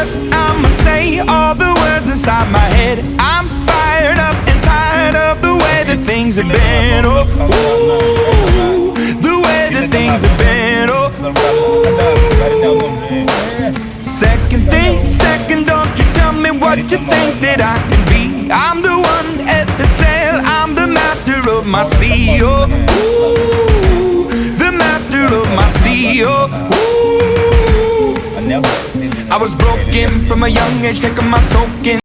First I'ma say all the words inside my head. I'm fired up and tired of the way that things have been. Oh, ooh, the way that things have been. Oh, ooh. Second thing, second, don't you tell me what you think that I can be. I'm the one at the sail, I'm the master of my sea. Oh, ooh, the master of my sea. Oh, ooh. I was broken from a young age, taking my soak in.